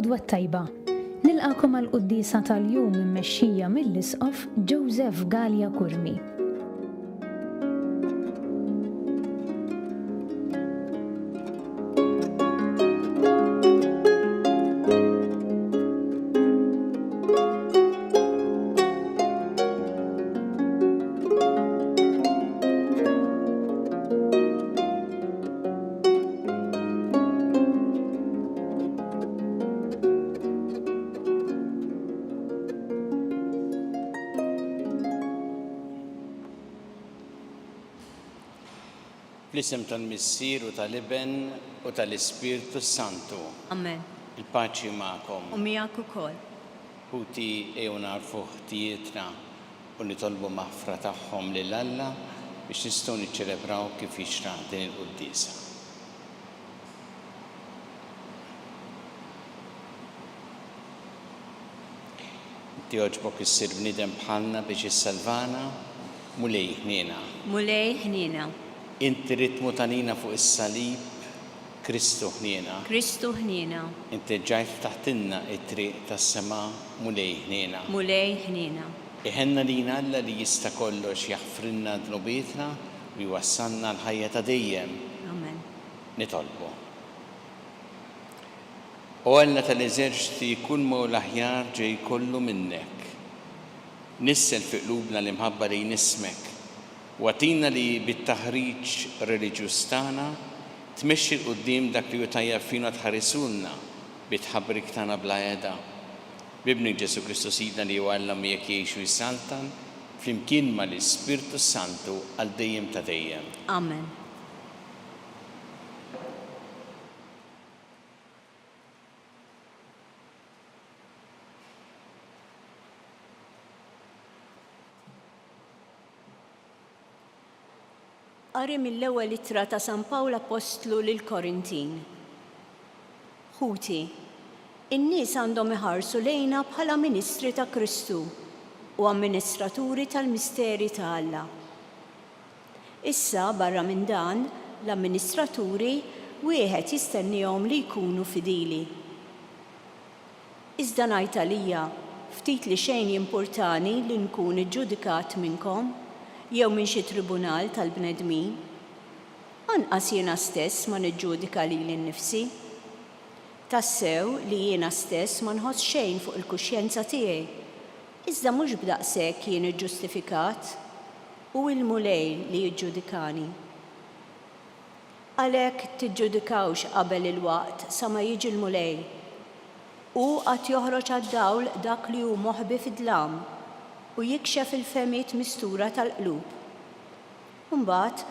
l-għodwa tajba. Nilqakom għal-qudiesa tal-jum immexxija mill-Isqof Joseph Gallia Kurmi. Fl-isem tal-Missier u tal-Iben u tal-Ispirtu Santu. Amen. Il-paċi ma'kom. U miegħek ukoll. Ħuti ejjew narfu ħtijietna u nitolbu maħfra tagħhom lil Alla biex nistgħu niċċelebraw kif jixraq din il-quddiesa. Inti oġbok issir bniedem bħalna biex issalvana mulej ħniena. Mulej ħniena. Inti rid mutanina fuq is-salib, Kristu ħniena. Kristu ħniena. Inti ġajt taħtinna it-triq tas-sema mulej ħniena. Mulej ħniena. Iħenna lina Alla li jista' kollox jaħfrilna dnubietna u jwassalna l-ħajja ta' dejjem. Amen. Nitolbu. O Alla tal-eżerċiti kull ma l-aħjar ġej kollu minnek. Nissel fi qlubna l-imħabba li nismek. Watina li bit-taħriġ reliġjuż tagħna tmexxi l qudiem dak li hu tajjeb fina tħarisulna bit-ħabbrik tagħna bla għeda. Bibni Ġesu Kristu Sidna li huwa Alla miegħek jgħixu jsaltan flimkien mal-Ispirtu Santu għal dejjem ta' dejjem. Amen. Qari mill-ewwel ittra ta' San Pawl Apostlu lil Korintin. Ħuti, in-nies għandhom iħarsu lejna bħala ministri ta' Kristu u amministraturi tal-misteri ta' Alla. Issa barra minn dan, l-amministraturi wieħed jistennihom li jkunu fidili. Iżda ngħid għalija ftit li xejn jimpurtani li nkun iġġudikat minnkom jew minn xi tribunal tal-bnedmin, anqas jiena stess ma niġġudika lili nnifsi. Tassew li jiena stess ma nħoss xejn fuq il-kuxjenza tiegħi, iżda mhux b'daqshekk jien iġġustifikat u l-mulej li jiġġudikani. Għalhekk tiġġudikawx qabel il-waqt sa ma jiġi l-mulej u qatt joħroġ għad-dawl dak li hu moħbi fid-dlam u jikxef il-femiet mistura tal-qlub. Mbagħad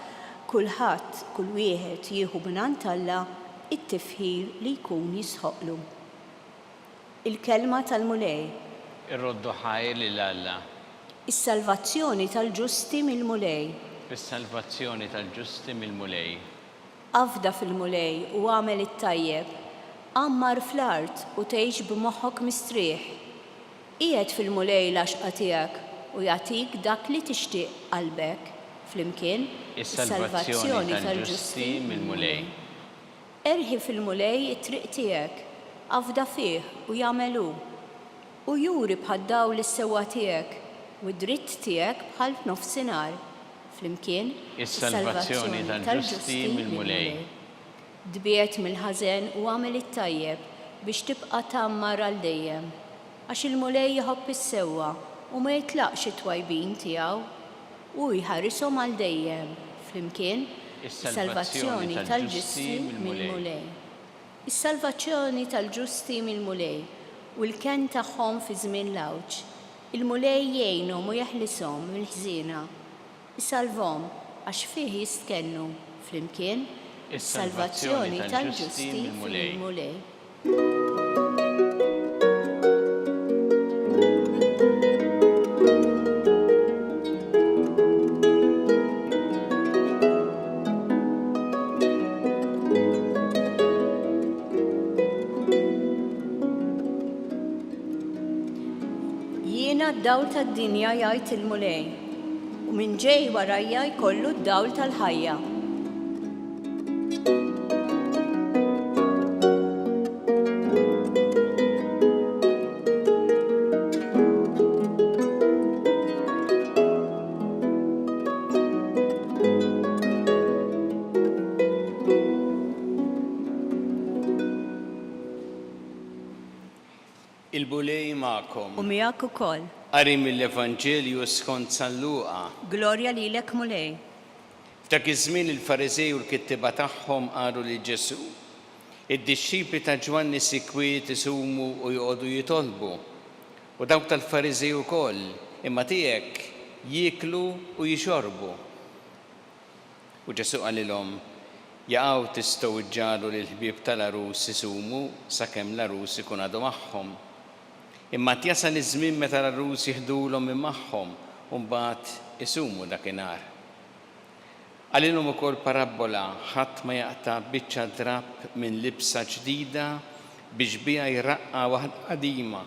kulħadd, kull wieħed jieħu mingħand Alla it-tifħir li jkun jisħoqlu. Il-kelma tal-mulej. Irroddu ħajr lil Alla. Is-salvazzjoni tal-ġusti mill-mulej. Is-salvazzjoni tal-ġusti mill-mulej. Afda fil-mulej u għamel it-tajjeb, ammar fl-art u tgħix b'moħħok mistrieħ. Qiegħed fil-mulej l-għaxqa tiegħek u jagħtik dak li tixtieq qalbek flimkien is-salvazzjoni tal-ġusti mill-mulej. Erħi fil-mulej it-triq tiegħek, afda fih u jagħmel hu u juri bħad-dawl is-sewwa tiegħek u d-dritt tiegħek bħal f'nofsinhar flimkien is-salvazzjoni tal-ġusti mill-mulej. Dbiet mill-ħażen u għamel it-tajjeb biex tibqa' tammar għal dejjem. Għax il-mulej jħobb is-sewwa u ma jitlaqx it-twajbin tiegħu u jħarrishom għal dejjem flimkien is-salvazzjoni tal-ġusti mill-mulej. Is-salvazzjoni tal-ġusti mill-mulej u l-ken tagħhom fi żmien l-għawġ. Il-mulej jgħinhom u jeħlishom mill-ħżiena. Isalvhom għax fih jistkennu flimkien is-salvazzjoni tal-ġusti mill-mulej. D-dawl tad-dinja jgħid il-mulej u minn ġej warajja jkollu d-dawl tal-ħajja. Il-bulej u ma'kom. miegħek ukoll. Qari mill-Evanġelju skont San Luqa. Glorja lilek mulej. F'dak iż-żmien il-Farizej u l-kittiba tagħhom qalu li Ġesu: id-dixxipli ta' Ġwanni Sikwiet isumu u joqogħdu jitolbu. U dawk tal-Farizej ukoll, imma tiegħek jieklu u jixorbu. U Ġesu qalilhom: jaqgħu tistgħu iġġalu lil ħbieb tal-arus isumu sakemm l-arus ikun għadu magħhom. Imma jasal iż-żmien meta l-arus jieħdulhom minn magħhom u mbagħad isumu dakinhar. Qalilhom ukoll parabola: ħadd ma jaqta' biċċa drab minn libsa ġdida biex biha jraqqa waħda qadima,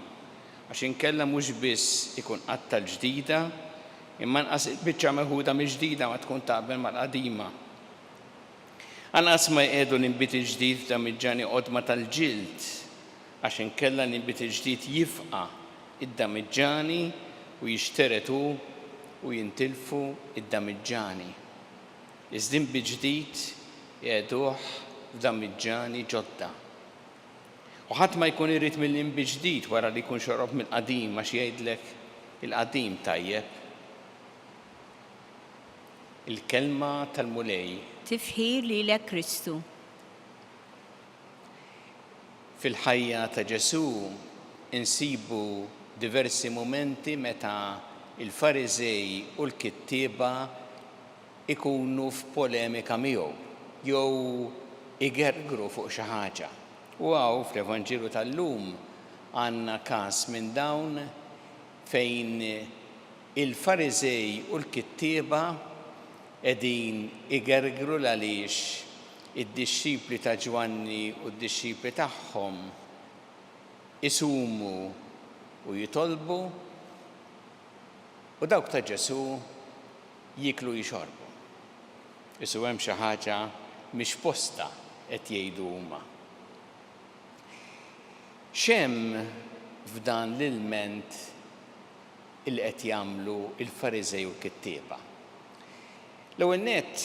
għax inkella mhux biss ikun qatta l-ġdida, imma nqas il-biċċa meħuda mill-ġdida ma tkun taqbel mal-qadima. Anqas ma jqiegħdu l-inbit il-ġdid f'damiġġani qodma tal-ġild, għax inkella l-inbit il-ġdid jifqa' id-damiġġani u jixteretu u jintilfu id-damiġġani. Iżda inbit ġdid jqiegħduh f'damiġġani ġodda. U ħadd ma jkun irid mill-inbit ġdid wara li jkun xorob mill-qadim għax jgħidlek il-qadim tajjeb. Il-kelma tal-mulej. Tifħir lilek Kristu. Fil-ħajja ta' Ġesu insibu diversi momenti meta il-Farizej u l-kittieba ikunu f'polemika miegħu jew igergru fuq xi ħaġa. U hawn fl-Evanġelju tal-lum għandna każ minn dawn fejn il-Farizej u l-kittieba qegħdin igergru għaliex id-dixxipli ta' Ġwanni u d-dixxipli tagħhom isumu u jitolbu u dawk ta' Ġesu jieklu jixorbu. Isu hemm xi ħaġa mhix posta qed jgħidu huma. X'hemm f'dan l-ilment il qed jagħmlu il-Farizej u l-kittieba? L-ewwel nett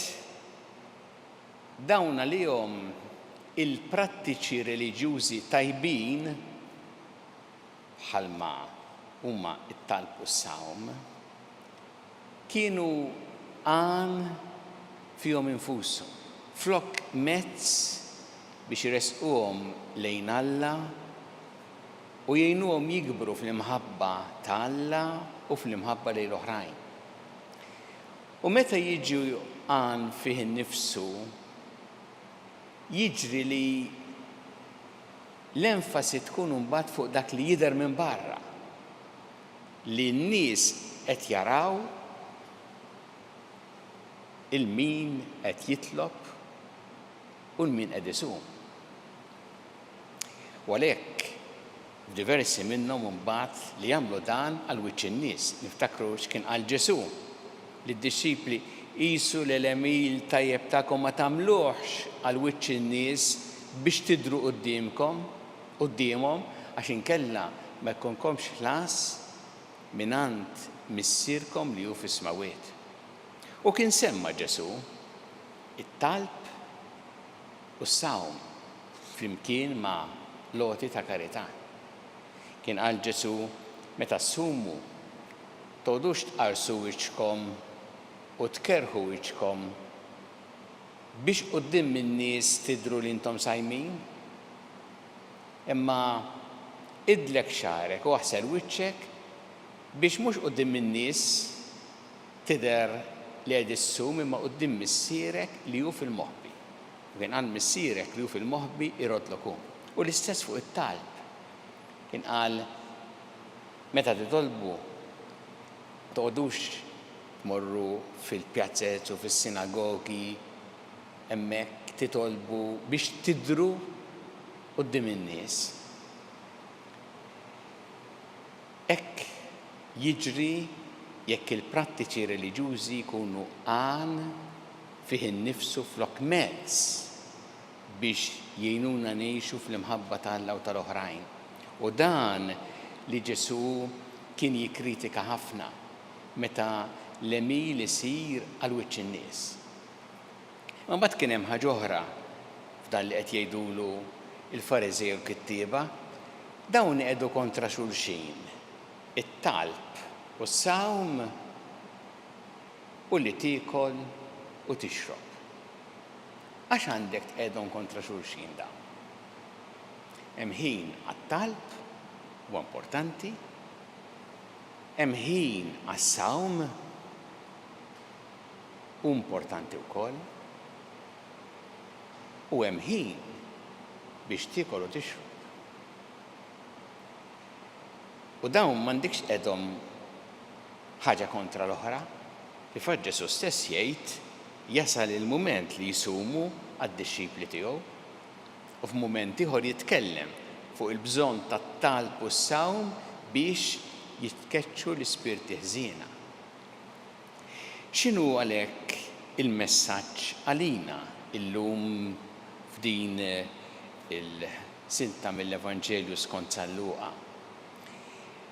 dawn għalihom il-prattiċi reliġjużi tajbin bħalma huma t-talb u s-sawm kienu għan fihom infushom, flok mezz biex iresquhom lejn Alla u jgħinuhom jikbru fl-imħabba ta' Alla u fl-imħabba lejn l-oħrajn. U meta jiġu għan fih innifsu, jiġri li l-enfasi tkun mbagħad fuq dak li jidher minn barra, li n-nies qed jaraw il-min qed jitlob u l-min qed isum. U għalhekk f'diversi minnhom mbagħad li jagħmlu dan għal wiċċ in-nies. Niftakru x'kien qal Ġesu li d-dixxipli qisu l-elemil tajjeb tagħkom ma tagħmluhx għal wiċċ in-nies biex tidhru qudiemhom għax inkella ma jkunkomx ħlas mingħand missierkom li hu fis-smawiet. U kien semma Ġesu it-talb u s-sawm flimkien ma' loti ta' karità. Kien qal Ġesu meta ssumu tgħodux tqarsu wiċċkom u tkerħu wiċċkom biex quddiem min-nies tidhru li intom sajmin, imma idlek xarek u aħsel wiċċek biex mhux quddiem min-nies tidher li qed issum imma quddiem missierek li hu fil-moħħbi. Kien qal missierek li hu fil-moħħbi irodlok hu. U l-istess fuq it-talb. Kien qal meta titolbu toqgħodux morru fil-pjazzett u fis-sinagogi hemmhekk titolbu biex tidhru quddiem in-nies. Hekk jiġri jekk il-prattiċi reliġjużi jkunu għan fih innifsu flok mezz biex jgħinuna ngħixu fl-imħabba tal-Alla u tal-oħrajn. U dan li Ġesu kien jikkritika ħafna meta l-emil isir għal wiċċ in-nies. Ma mbagħad kien hemm ħaġa oħra f'dan li qed jgħidulu il-Farizej u l-kittieba dawn qegħdu kontra xulxin. It-talb u s-sawm u li tiekol u tixrob. Għax għandek tqegħdhom kontra xulxin dawn? Hemm ħin għat-talb huwa importanti, hemm ħin għas-sawm u importanti wkoll, u hemm ħin biex tiekol u tixrob. U dawn m'għandekx qegħdhom ħaġa kontra l-oħra. Kif Ġesu stess jgħid jasal il-mument li jsumu għad-dixxipli tiegħu u f'mument ieħor jitkellem fuq il-bżonn tat-talb u s-sawm biex jitkeċċu l-ispirti ħżiena. X'inhu għalhekk il-messaġġ għalina illum f'din il-silta mill-Evanġelju skont San Luqa?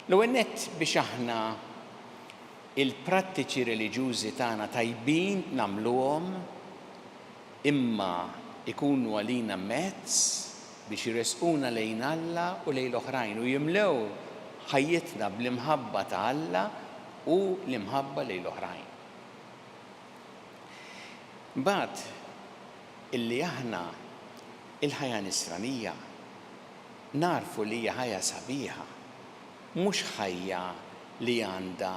L-ewwel nett biex aħna il-prattiċi reliġjużi tagħna tajbin nagħmluhom imma ikunu għalina mezz biex jiresquna lejn Alla u lejn l-oħrajn u jimlew ħajjitna bl-imħabba ta' Alla u l-imħabba lejn l-oħrajn. Mbagħad illi aħna il-ħajja nisranija narfu li hija ħajja sabiħa, mhux ħajja li għandha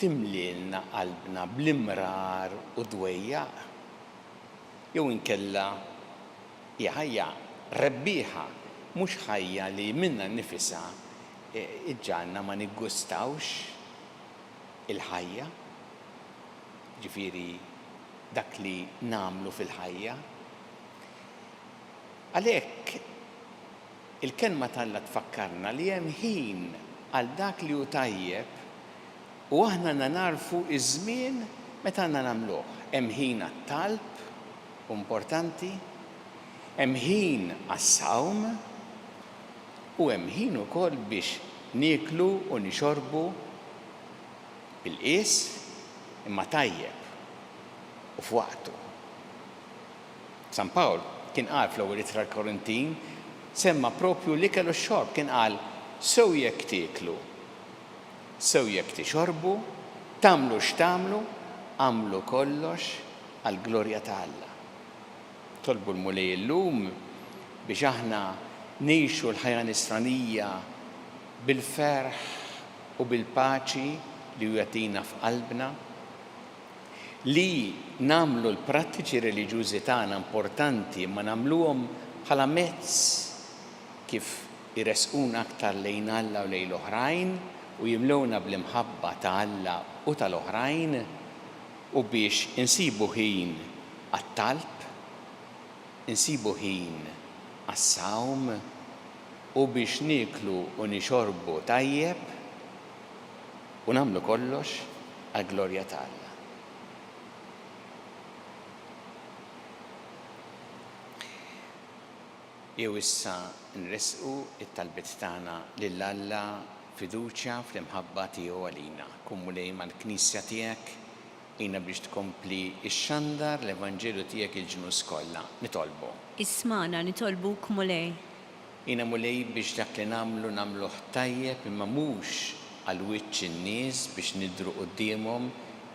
timlilna qalbna bl-imrar u dwejjaq. Jew inkella hija ħajja rebbieħa, mhux ħajja li minna nnifisha iġġalna ma niggustawx il-ħajja, ġifieri dak li nagħmlu fil-ħajja. Għalhekk il-kelma tal-Alla tfakkarna li hemm ħin għal dak li hu tajjeb u aħna narfu iż-żmien meta għandna nagħmluh. Hemm ħin għat-talb importanti, hemm ħin għas-sawm u hemm ħin ukoll biex nieklu u nixorbu bil-qies imma tajjeb u f'waqtu. San Pawl kien qal fl-ewwel ittra l-Korintin semma propju l-ikel u x-xorb, kien qal sew jekk tieklu, sew jekk tixorbu, tagħmlu x'tagħmlu, għamlu kollox għall-glorja ta' Alla. Tolbu l-mulej illum biex aħna ngħixu l-ħajja nisranija bil-ferħ u bil-paċi li jagħtina f'qalbna, li nagħmlu l-prattiċi reliġjużi tagħna importanti ma nagħmluhom bħala mezz kif iresquna aktar lejn Alla u lejn l-oħrajn u jimlewna bl-imħabba ta' Alla u tal-oħrajn u biex insibu ħin għat-talb, insibu ħin għas-sawm u biex nieklu u nixorbu tajjeb u nagħmlu kollox għall-glorja ta' Alla. Jew issa nresqu it-talbiet tagħna lil Alla fiduċja fl-imħabba tiegħu għalina. Kummu lejn mal-Knisja tiegħek jiena biex tkompli x-xandar l-Evanġelju tiegħek il-ġnus kollha. Nitolbu. Ismana nitolbuk mulej. Jiena mulej biex dak li nagħmluh tajjeb imma mhux għal wiċċ in-nies biex nidhru qudiemhom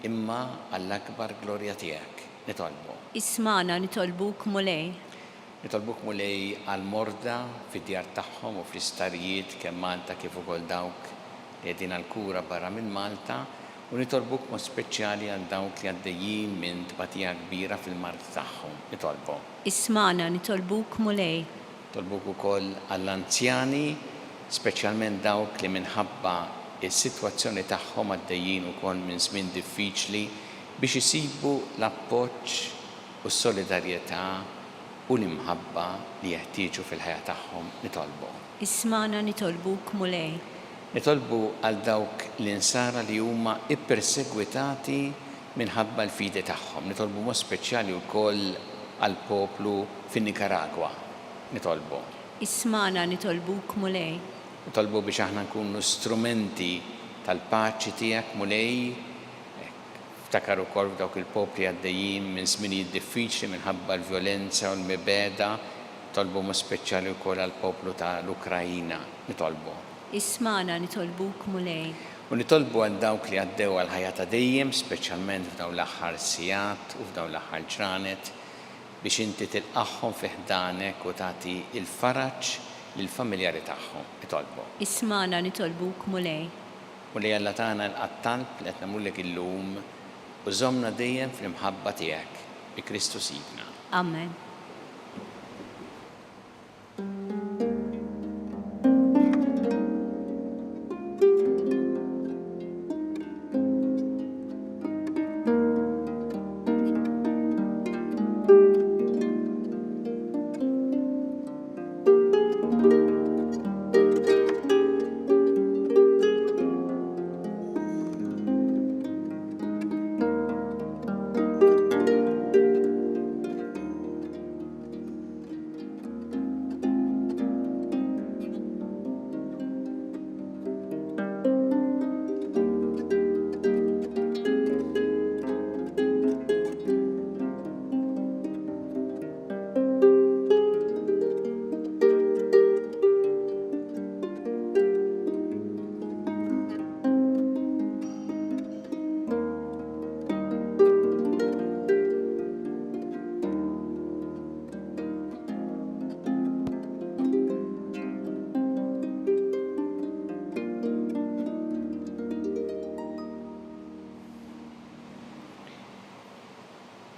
imma għall-akbar glorja tiegħek. Nitolbu. Ismana nitolbuk mulej. Nitolbuk mulej għal-morda fid-djar tagħhom u fl-istarijiet kemm Malta kif ukoll dawk li qegħdin għall-kura barra minn Malta u nitolbuk mod speċjali għal dawk li għaddejjin minn tbatija kbira fil-mart tagħhom. Nitolbu. Ismana nitolbuk mulej. Nitolbuk ukoll għall-anzjani, speċjalment dawk li minħabba is-sitwazzjoni tagħhom għaddejjin ukoll minn żmien diffiċli biex isibu l-appoġġ u s-solidarjetà u l-imħabba li jeħtieġu fil-ħajja tagħhom. Nitolbu. Ismana nitolbuk mulej. Nitolbu għal dawk l-insara li huma ippersegwitati minħabba l-fidi tagħhom. Nitolbu mod speċjali wkoll għall poplu fin-Nikaragwa. Nitolbu. Ismana nitolbuk mulej. Nitolbu biex aħna nkunu strumenti tal-paċi tiegħek mulej. Ftakar ukoll dawk il-popli għaddejjin minn żminijiet diffiċli minħabba l-vjolenza u l-mibeda, Nitolbu mu speċjali wkoll għall-poplu tal-Ukrajina, nitolbu. Ismana nitolbuk mulej. U nitolbu għal dawk li għaddew għal ħajja ta' dejjem, speċjalment f'dawn l-aħħar sigħat u f'dawn l-aħħar ġranet, biex inti tilqaħħom fi ħdanek u tagħti il-faraġġ lill-familjari tagħhom. Nitolbu. Ismana nitolbuk mulej. U li Alla tagħna l-qattalb li qed nagħmlullek illum u żommna dejjem fl-imħabba tiegħek bi Kristu Sidna. Amen.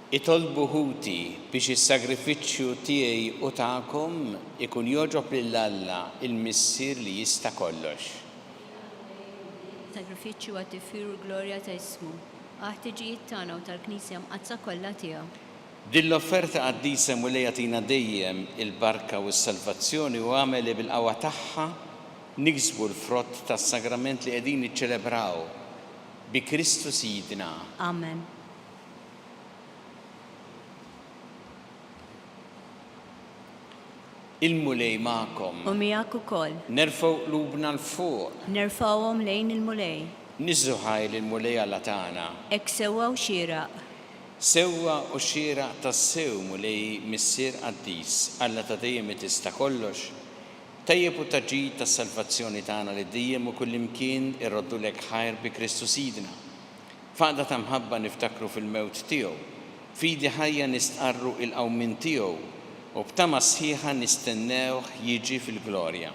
Itolbu ħuti biex is-sagrifiċċju tiegħi u tagħkom ikun jogħġob lil Alla il-Missier li jista' kollox. Sagrifiċċju għat-tifir u glorja ta' ismu. Ħtiġijiet tagħna u tal-Knisja mqazza kollha tiegħu. Din l-offerta qaddisa mulej jagħtina dejjem il-barka u s-salvazzjoni u għamel li bil-qawwa tagħha niksbu l-frott tas-sagrament li qegħdin niċċelebraw bi Kristu Sidna. Amen. Il-mulej magħkom. U miegħek ukoll. Nerfgħu qlubna l-fuq. Nerfgħuhom lejn il-mulej. Niżżu ħajl il-mulej Alla tagħna. Hekk sewwa u xieraq. Sewwa u xieraq tas-sew mulej Missier Qaddis, Alla ta' dejjem tista' kollox. Tajjeb u taġġid tas-salvazzjoni tagħna li dejjem u kullimkien irroddulek ħajr bi Kristu Sidna. Faqda ta' mħabba niftakru fil-mewt tiegħu. Fidi ħajja nistqarru il-qawmin tiegħu. U b'tama sħiħa nistennewh jiġi fil-glorja.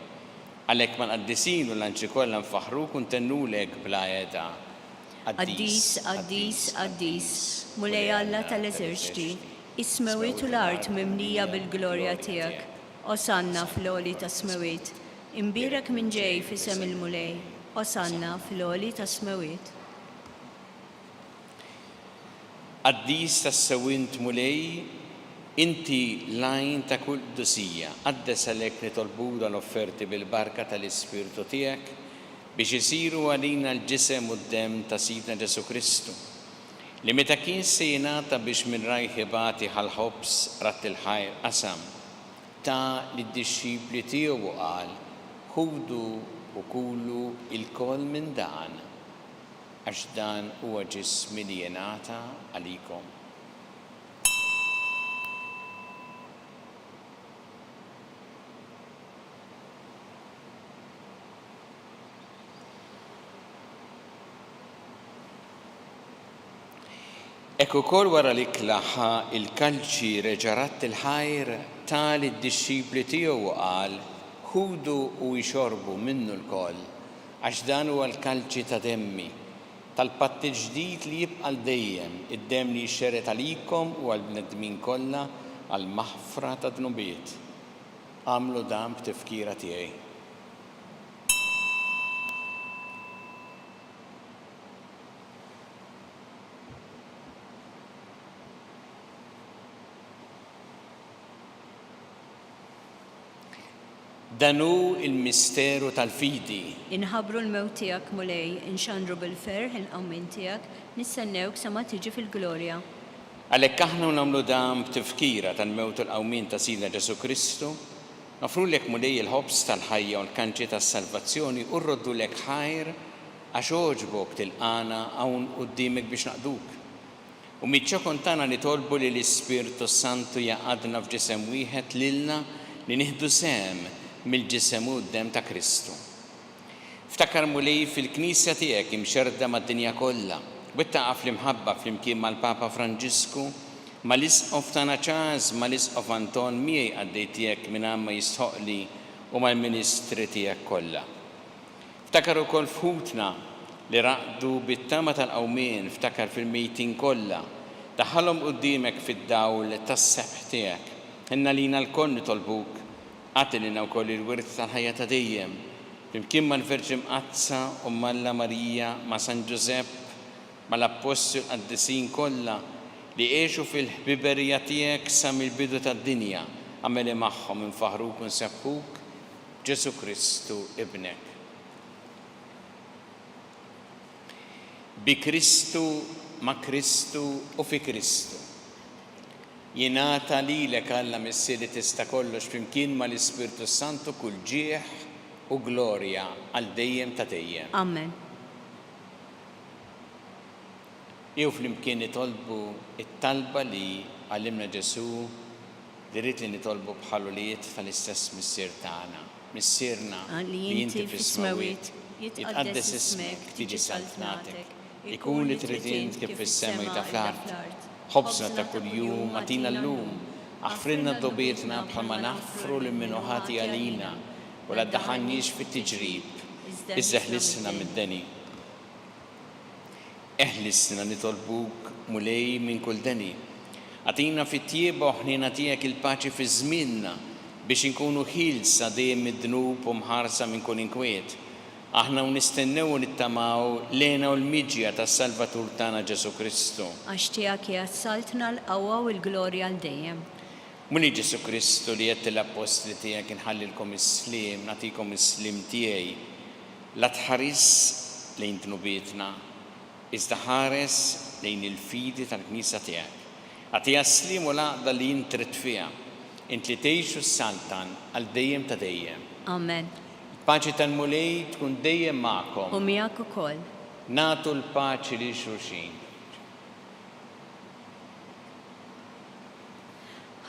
Għalhekk mal-qaddisin u l-anċi kollha nfaħruk u ntennulek bla għeda. Qaddis, qaddis, qaddis, mulej Alla tal-eżerċti, is-smawiet u l-art mimlija bil-glorja tiegħek. Osanna fl-għoli tas-smawiet. Imbierek minn ġej f'isem il-mulej. Osanna fl-għoli tas-smawiet. Qaddis tas-sewint mulej, inti lajn ta' kull dusija, għaddes għalhekk nitolbu l-offerti bil-barka tal-Ispirtu tiegħek biex isiru għalina l-ġisem u d-dem ta' Sidna Ġesu Kristu, li meta kien se jingħata biex minn rajħibati ħal-ħobs rat il-ħajr qasam ta' lid-dixxipli tiegħu u qal, ħudu u kulu il-kol minn dan, għax dan huwa ġismi li jingħata għalikom. Ekku kol wara li klaħħa il-kalċi reġarat il-ħajr tal id-dixxipli tiegħu u qal, ħudu u jxorbu minnu l-koll, għax dan huwa l-kalċi ta' demmi, tal-patt il-ġdid li jibqa' dejjem, id-demm li jxerret għalikom u għall-bnedmin kollha għall-maħfra ta' dnubiet. Għamlu dan b'tifkira tiegħi. Danu il-misteru tal-fidi. Inħabru l-mewt tiegħek mulej, inxandru bil-ferħ il-qawmin tiegħek, nistennewk sa ma tiġi fil-glorja. Għalhekk aħna nagħmlu dan b'tifkira tal-mewt u l-qawmin ta' Sidna Ġesu Kristu, nofrulek mulej il-ħobs tal-ħajja u l-kanċi tas-salvazzjoni u rroddulek ħajr għax oġbok tilqana hawn quddiemek biex naqduk. U miċ-ċokon tagħna nitolbu li l-Ispirtu Santu jaqadna f'ġisem wieħed lilna li nieħdu sehem mill-ġisem u d-dem ta' Kristu. Ftakar mulej fil-Knisja tiegħek imxerda mad-dinja kollha, wittaqaf fl-imħabba flimkien mal-Papa Franġisku, mal-Isqof tagħna Charles, mal-Isqof Anton miegħi għaddej tiegħek minn ma jistħoqli u mal-Ministri tiegħek kollha. Ftakar ukoll fħutna li raqdu bit-tama tal-qawmien, ftakar fil-mejtin kollha, daħħalhom quddiemek fid-dawl tas-sebħ tiegħek. Inna lina l-koll nitolbuk, għati lina wkoll il-wirt tal-ħajja ta' dejjem, flimkien mal-Verġi Mqazza u Malla Marija ma' San Ġusepp, mal-Apostol qaddisin kollha li għexu fil-ħbiberija tiegħek sa mill-bidu tad-dinja, għameli magħhom infaħruk u nsebbħuk Ġesu Kristu ibnek. Bi Kristu, ma' Kristu u fi Kristu. Jingħata lilek Alla Missi li tista' kollox flimkien mal-Ispirtu Santu kull ġieħ u glorja għal dejjem ta' dejjem. Amen. Jew flimkien nitolbu it-talba li għallimna Ġesu li rrid li nitolbu bħaluliet tal-istess missier tagħna. Missierna li inti fis-smawiet, jitqaddes ismek, tiġi saltnatek, ikun li trid int kif fis-sema ta' fl-art. Ħobsna ta' kuljum atina llum, aħfrinna d-dobietna bħalma naħfru li minnu ħati għalina u la ddaħħalniex fit-tiġrib, iżda ħlisna mid-deni. Eħlisna nitolbuk mulej minn kull deni. Għatina fit-tjieba u ħnina tiegħek il-paċi fi żmienna biex inkunu ħilsa dejjem mid-dnub u mħarsa minn kull inkwiet. Aħna nistennew u nittamaw lena u l-miġja tas-Salvatur tagħna Ġesu Kristu. Għax tiegħek jassaltna l-qawwa u l-glorja għal dejjem. Muni Ġesu Kristu li qed l-apostli tiegħek inħallilkom is-slim, nagħtikom is-slim tiegħi. La tħares lejn dnubietna, iżda ħares lejn il-fidi tal-Knisja tiegħek. Għatija s-slim u l-għaqda li jintrid fiha, int li tgħixu s-saltan għal dejjem ta' dejjem. Amen. Paċi tal-mulej tkun dejjem magħkom. U miegħek ukoll. Nagħtu l-paċi li xulxin.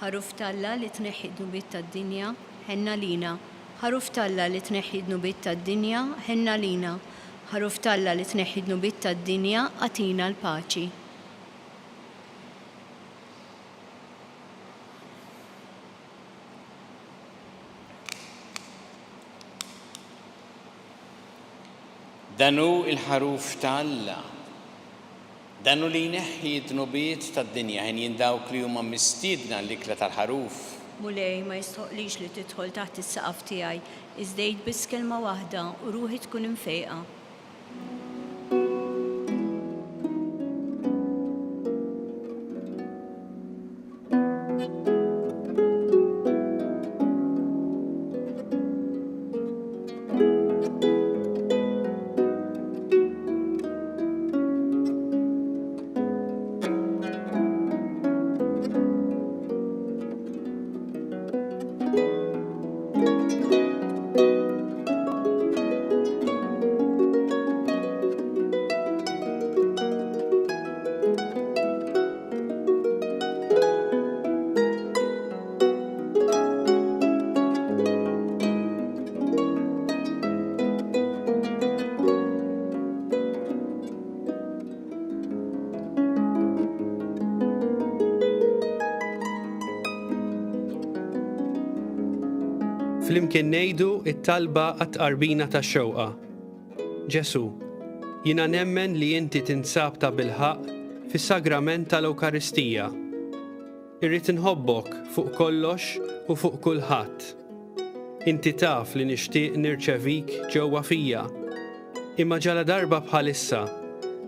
Ħaruf tal-Alla li tneħħi d-nubiet tad-dinja, ħenna lina. Ħaruf tal-Alla li tneħħi d-nubiet tad-dinja, ħenna lina. Ħaruf tal-Alla li tneħħi d-nubiet tad-dinja, għatina l-paċi. Danu il-ħaruf tal-Alla, danu li jneħħi d-nubiet tad-dinja, ħin jindawk li huma mistiedna l-ikla tal-ħaruf. Mulej ma jistoqlix li tidħol taħt is-saqaf tiegħi, iżdejt biss kelma waħda u ruħi tkun imfejqa. Flimkien ngħidu it-talba għat-qarbina tax-xewqa. Ġesu, jiena nemmen li inti tinsab ta' bilħaq fis-sagrament tal-Ewkaristija. Irrid inħobbok fuq kollox u fuq kulħadd. Inti taf li nixtieq nirċevik ġewwa fija. Imma ġala darba bħalissa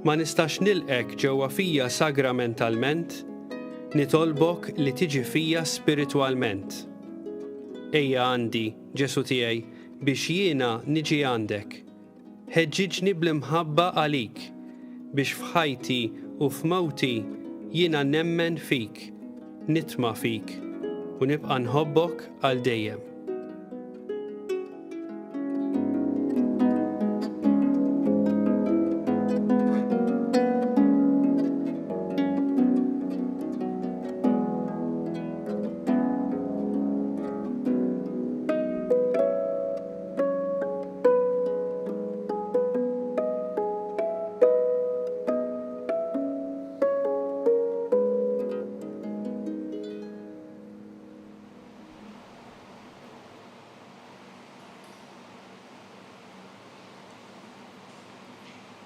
ma nistax nilqek ġewwa fija sagramentalment, nitolbok li tiġi fija spiritwalment. Ejja għandi, Ġesu tiegħi, biex jiena niġi għandek. Ħeġġiġni bl-imħabba għalik, biex f'ħajti u f'mawti jiena nemmen fik, nitma' fik, u nibqa' nħobbok għal dejjem.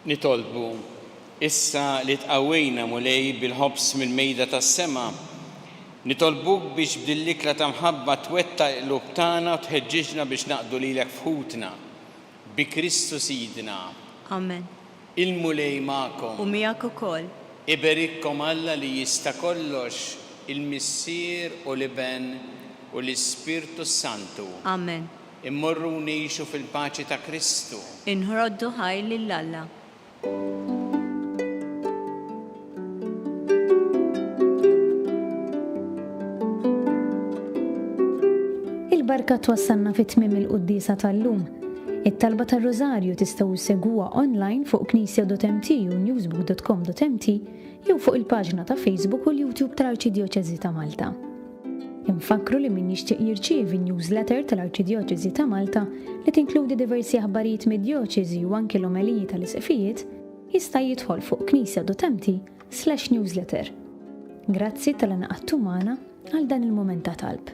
Nitolbu issa li tqawwejna mulej bil-ħobs mill-mejda tas-sema. Nitolbuk biex b'dil-ikla ta' mħabba twettaq il-qlub tagħna u tħeġġiġna biex naqdu lilek fħutna. Bi Kristu Sidna. Amen. Il-mulej magħkom. U miegħek ukoll. Iberikkom Alla li jista' kollox, il-Missier u l-Iben u l-Ispirtu Santu. Amen. Immorru ngħixu fil-paċi ta' Kristu. Inħroddu ħaj lill-Alla. Il-barka twassalna fit-tmiem il-qudiesa tal-lum. It-talba tar-Rożarju tistgħu segwa online fuq knisja.mt u newsbook.com.mt jew fuq il-paġna ta' Facebook u l-YouTube tal-Arċidjoċeżi ta' Malta. Infakru li min jixtieq jirċievi newsletter tal-Arċidjoċeżi ta' Malta li tinkludi diversi aħbarijiet mid-djoċeżi u anke l-omeliji tal-isqfijiet jista' jidħol fuq knisja.mt/newsletter. Grazzi tal-inqattu magħna għal dan il-mument ta' talb.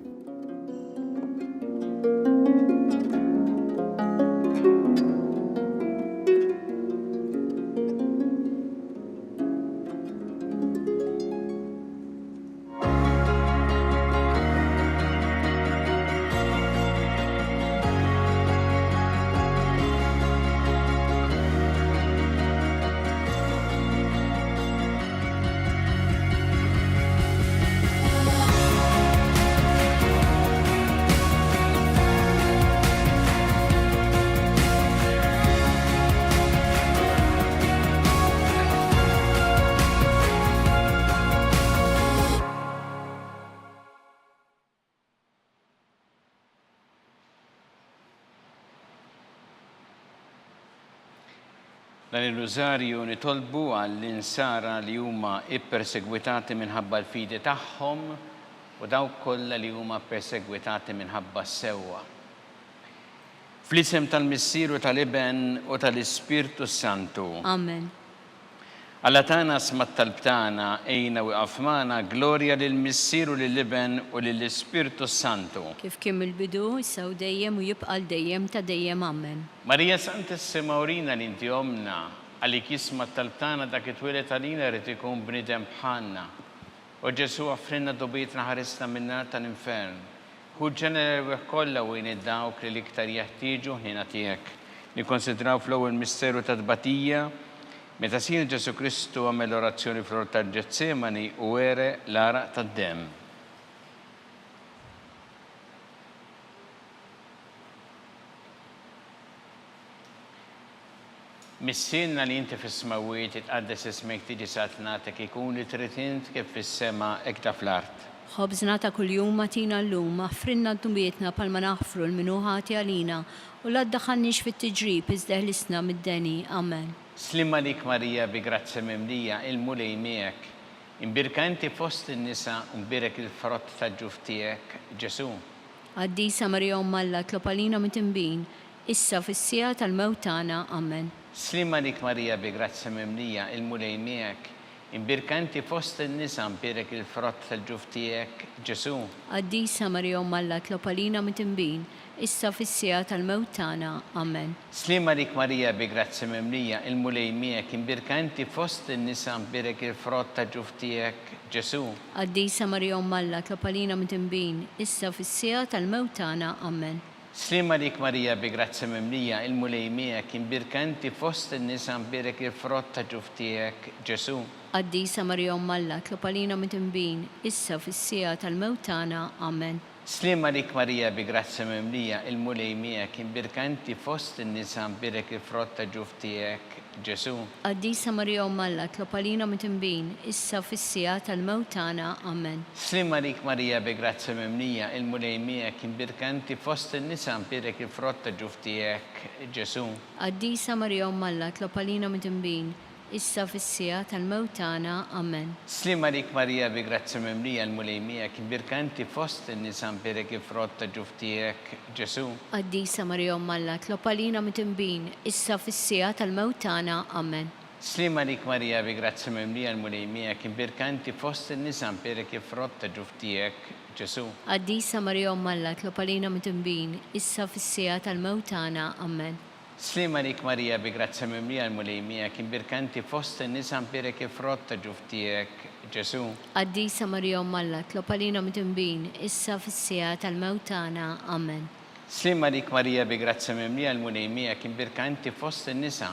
Dan il-Rożarju nitolbu għall-insara li huma ippersegwitati minħabba l-fidi tagħhom u dawk kollha li huma perseguitati minħabba s-sewwa. Fl-isem tal-Missier u tal-Iben u tal-Ispirtu Santu. Amen. Alla tagħna smat talbtana ejna u qafmana glorja lill-Missier u lill-Iben u lill-Ispirtu Santu. Kif kien il-bidu, issa u dejjem u jibqa' dejjem ta' dejjem. Amen. Marija Santissima urina li inti omna għalik jismat talbtana dak it-twilet għalina rrid ikun bniedem bħalna. U Ġesu għafrinna dobietna ħarisna min-nar tal-infern. Hu ġenerew kollha u dawk li l-iktar jeħtieġu ħina tiegħek. Nikkonsidraw fl-ewwel misteru ta' tbatija meta Sin Ġesu Kristu għamel orazzjoni fl-ort tal-Ġetsemani u were l-araq tad-demm. Missinna li inti fis-smawiet itqaddes ismek tiġi satnatek ikun li trid int kif fis-sema hekk ta' fl-art. Ħobżna ta' kuljum matina llum, aħfrinna d-dubietna palma naħfru l-minuħati għalina u la ddaħħalniex fit-tiġrib iżda ħlisna mid-deni. Amen. Slimma lik Marija bi grazzi mimlija il-mulej miegħek. Imbirka inti fost in-nisa u mbirek il-frott ta' ġuf tiegħek Ġesu. Għaddisa Marija Alla tlopalina mit-imbin, issa fis-sija tal-mewt tagħna. Amen. Slimma lik Marija bi grazzi mimlija il-mulej miegħek. Imbirka inti fost in-nisa mbirek il-frott ta' ġuf tiegħek Ġesu. Għaddisa Marija Alla tlopalina mit-imbin, issa fis-sija tal-mewt tagħna. Amen. Slimma lik Marija bi grazzi mimlija il-mulej miegħek imbirka inti fost in-nisa mbirek il-frott ta' ġuf tiegħek Ġesu. Għaddisa Marija Alla tlopalina mit-imbin, issa fis-sija tal-mewt tagħna. Amen. Slimma lik Marija bi grazzi mimlija il-mulej miegħek imbirka inti fost in-nisa mbirek il-frott ta' ġuf tiegħek Ġesu. Għaddisa Marija Alla tlopalina mit-imbin, issa fis-sija tal-mewt tagħna. Amen. Slimma lik Marija bi grazzi mimlija il-mulej miegħek imbirka inti fost in-nisa mbirek il-frott ta' ġuf tiegħek Ġesu. Għaddisa Marija Alla tlopalina mit-imbin, issa fis-sija tal-mewt tagħna. Amen. Slimma lik Marija bi grazzi mimlija il-mulej miegħek imbirka inti fost in-nisa mbirek il-frott ta' ġuf tiegħek Ġesu. Għaddisa Marija Alla tlopalina mit-imbin, issa fis-sija tal-mewt tagħna. Amen. Slimma lik Marija bi grazzi mimlija il-mulej miegħek imbirka inti fost in-nisa mbirek il-frott ta' ġuf tiegħek Ġesu. Għaddisa Marija Alla tlopalina mit-imbin, issa fis-sija tal-mewt tagħna. Amen. Slimma lik Marija bi grazzi mimlija il-mulej miegħek imbirka inti fost in-nisa mbirek il-frott ta' ġuf tiegħek Ġesu. Għaddisa Marija Alla tlopalina mit-imbin, issa fis-sija tal-mewt tagħna. Amen. Slima lik Marija bi grazza mimlija l-mulejmija kien birkanti fost in-nisa mpirek frott ta' ġuftijek Ġesu. Qaddisa Marija Alla, tlob għalina mitnbin, issa fis-sija tal-mewt tagħna. Amen. Slima lik Marija bi grazza mimlija l-mulejmija kien birkanti fost in-nisa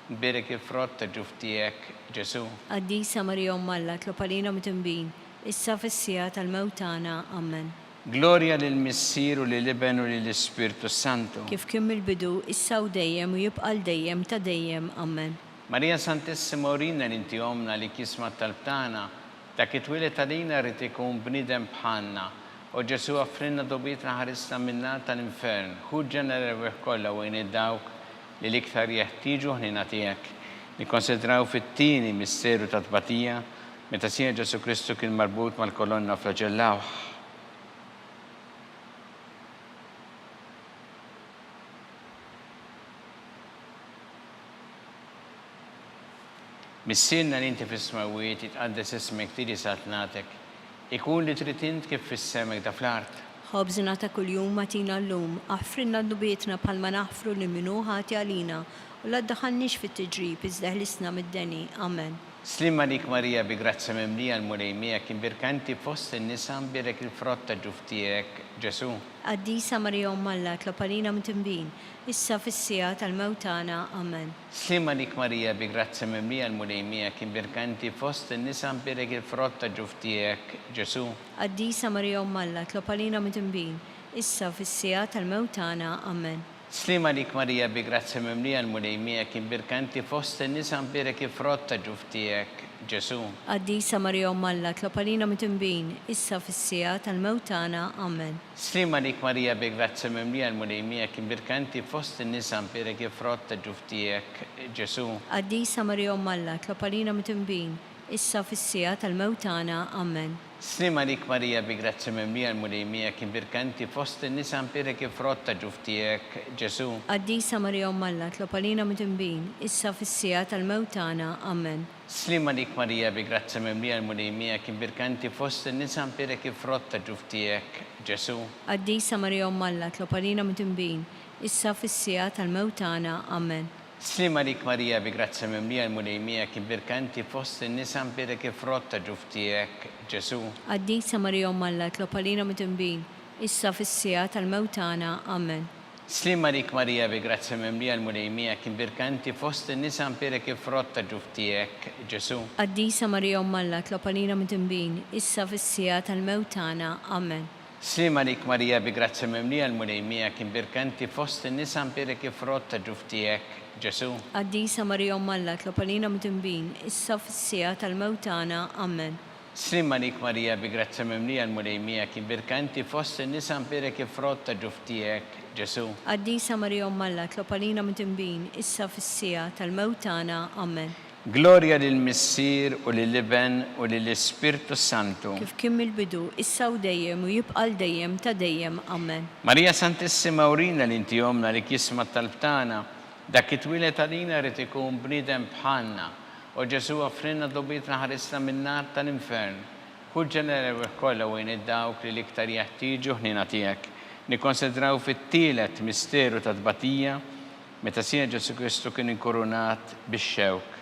mpirek frott ta' ġuftijek Ġesu. Qaddisa Marija Alla, tlob għalina mitnbin, issa fis-sija tal-mewt tagħna. Amen. Gloria lill-Missier u lill-Iben u lill-Ispirtu Santu. Kif kien mill-bidu, issa u dejjem u jibqa' dejjem ta' dejjem. Amen. Marija Santissima urina l-inti omna li kisma tal-btana, ta' kitwilet għalina rrit ikun bnidem bħanna, u Ġesu għaffrinna dobitna ħarisna minna tal-infern, ħuġġana l-reweħ kolla u id-dawk li liktar jeħtiġu ħnina tijek. Nikonsidraw fit-tini misteru ta' tbatija, meta sija Ġesu Kristu kien marbut mal-kolonna flagellaw. Missirna li inti fis-smawiet jitqaddes ismek tiri satnatek, ikun li tritint kif fis-semek da fl-art. Ħobżina ta' kuljum matina l-lum, aħfrinna d-dubietna palma naħfru li minu ħati għalina, u la ddaħalniex fit-tiġrib iżdeħlisna mid-deni. Amen. Slima lik Marija bi grazza mimlija l-mulejmija kien birkanti fost in-nisa mbirek il-frott ta' ġuftijek Ġesu. Qaddisa Marija Alla, tlob għalina mitnbin, issa fis-sija tal-mewt tagħna. Amen. Slima lik Marija bi grazza mimlija l-mulejmija kien birkanti fost in-nisa mbirek il-frott ta' ġuftijek Ġesu. Qaddisa Marija Alla, tlob għalina mitnbin, issa fis-sija tal-mewt tagħna. Amen. Slima lik Marija bi grazza mimlija l-mulejmija kien birkanti fost in-nisa mbirek il-frott ta' ġuftijek Ġesu. Qaddisa Marija Alla, tlob għalina mitnbin, issa fis-sija tal-mewt tagħna. Amen. Slima lik Marija bi grazza mimlija l-mulejmija kien birkanti fost in-nisa mbirek il-frott ta' ġuftijek Ġesu. Qaddisa Marija Alla, tlob għalina mitnbin, issa fis-sija tal-mewt tagħna. Amen. Slima lik Marija bi grazza mimlija l-mulejmija kien birkanti fost in-nisa mbirek il-frott ta' ġuftijek Ġesu. Qaddisa Marija Alla, tlob għalina mitnbin, issa fis-sija tal-mewt tagħna. Amen. Slima lik Marija bi grazza mimlija l-mulejmija kien birkanti fost in-nisa mbirek il-frott ta' ġuftijek Ġesu. Qaddisa Marija Alla, tlob għalina mitnbin, issa fis-sija tal-mewt tagħna. Amen. Slima lik Marija bi grazza mimlija l-mulejmija kien birkanti fost in-nisa mbirek il-frott ta' ġuftijek Ġesu. Qaddisa Marija Alla, tlob għalina mitnbin, issa fis-sija tal-mewt tagħna. Amen. Slima lik Marija bi grazza mimlija l-mulejmija kien birkanti fost in-nisa mbirek il-frott ta' ġuftijek Ġesu. Qaddisa Marija Alla, tlob għalina mitnbin, issa fis-sija tal-mewt tagħna. Amen. Slima lik Marija bi grazza mimlija l-mulejmija kien birkanti fost in-nisa mbirek il-frott ta' ġuftijek Ġesu. Qaddisa Marija Alla, tlob għalina mitnbin, issa fis-sija tal-mewt tagħna. Amen. Slima lik Marija bi grazza mimlija l-mulejmija kien birkanti fost in-nisa mbirek il-frott ta' ġuftijek Ġesu. Qaddisa Marija Alla, tlob għalina mitnbin, issa fis-sija tal-mewt tagħna. Amen. Gloria lill-Missier u lill-Iben u lill-Ispirtu Santu. Kif kien mill-bidu, issa u dejjem u jibqa' dejjem ta' dejjem. Amen. Marija Santissima urina l-inti omna li kisma tal-btana, dak it-twilet għalina rrit ikun bnidem bħanna, u Ġesu għaffrinna dobitna ħarisna min-nar tal-infern. Ħuġġana l-reweħ kollha u id-dawk li liktar jeħtieġu ħnina tiegħek. Nikkonsidraw fit-tielet misteru ta' tbatija, meta sija Ġesu Kristu kien inkurunat bix-xewk.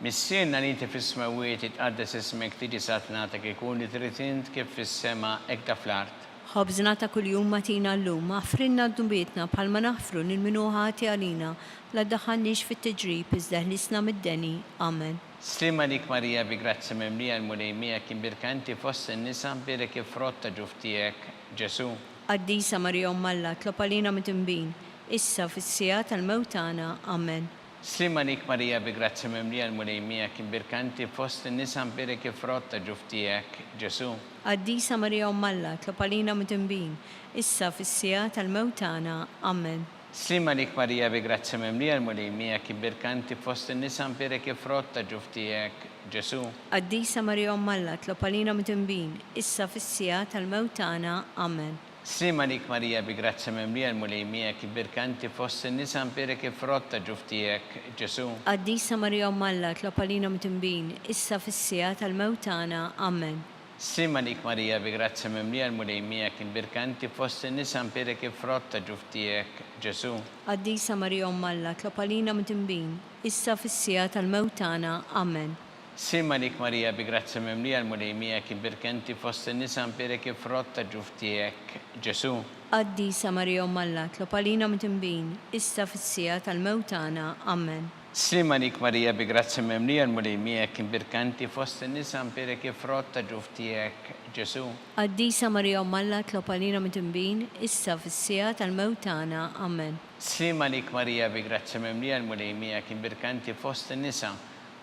Missirna li inti fis-smawiet jitqaddes ismek tiġi satnatek ikun li tritint kif fis-sema hekk ta' fl-art. Ħobżna ta' kuljum matina l-lum, aħfrinna d-dubietna bħalma naħfru lil minu ħati għalina, la ddaħħalniex fit-tiġrib iżdeħlisna mid-deni. Amen. Slima lik Marija bi grazza mimlija l-mulejmija kien birkanti fost in-nisa mbirek il-frott ta' ġuftijek Ġesu. Qaddisa Marija Alla, tlob għalina mitnbin, issa fis-sija tal-mewt tagħna. Amen. Slima lik Marija bi grazza mimlija l-mulejmija kien birkanti fost in-nisa mbirek il-frott ta' ġuftijek Ġesu. Qaddisa Marija Alla, tlob għalina mitnbin, issa fis-sija tal-mewt tagħna. Amen. Slima lik Marija bi grazza mimlija l-mulejmija kien birkanti fost in-nisa mbirek il-frott ta' ġuftijek Ġesu. Qaddisa Marija Alla, tlob għalina mitnbin, issa fis-sija tal-mewt tagħna. Amen. Slima lik Marija bi grazzi memlija l-mulejmija kibirkanti fost in-nisa mperek frotta ġuftijek Ġesu. Qaddisa Marija Alla, tlob għalina mtimbin, issa fis-sija tal-mewt tagħna. Amen. Slima lik Marija bi grazzi memlija l-mulejmija kibirkanti fost in-nisa mperek frotta ġuftijek Ġesu. Qaddisa Marija Alla, tlob għalina mtimbin, issa fis-sija tal-mewt tagħna. Amen. Slima lik Marija bi grazzi memlija l-mulejmija kibirkanti fost in-nisa mperek frotta ġuftijek Ġesu. Qaddisa Marija Alla, tlob għalina mtimbin, issa fis-sija tal-mewt tagħna. Amen. Slima lik Marija bi grazzi memlija l-mulejmija kibirkanti fost in-nisa mperek frotta ġuftijek Ġesu. Qaddisa Marija Alla, tlob għalina mtimbin, issa fis-sija tal-mewt tagħna. Amen. Slima lik Marija bi grazzi memlija l-mulejmija kibirkanti fost in-nisa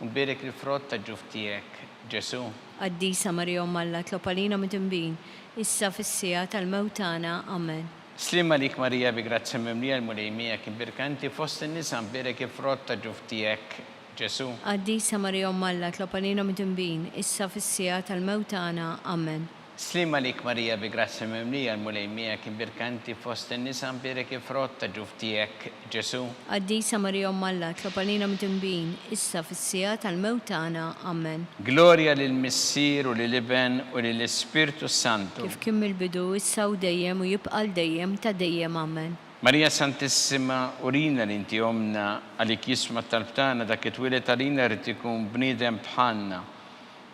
mperek frotta ġuftijek Ġesu. Qaddisa Marija Alla, tlob għalina mtimbin, issa fis-sija tal-mewt tagħna. Amen. Slima lik Marija bi grazzi memlija l-mulejmija kibirkanti fost in-nisa mperek frotta ġuftijek Ġesu. Qaddisa Marija Alla, tlob għalina mtimbin, issa fis-sija tal-mewt tagħna. Amen. Slima lik Marija bi grazzi memlija l-mulejmija kibirkanti fost in-nisa mperek frotta ġuftijek Ġesu. Qaddisa Marija Alla, tlob għalina mtimbin, issa fis-sija tal-mewt tagħna. Amen. Gloria lill-Missier u lill-Iben u lill-Ispirtu Santu. Kif kien mill-bidu, issa u dejjem u jibqa' dejjem ta' dejjem. Amen. Marija Santissima, urina li inti omna għalik jisma tal-btana dak it-twilet għalina rrid ikun bniedem bħalna.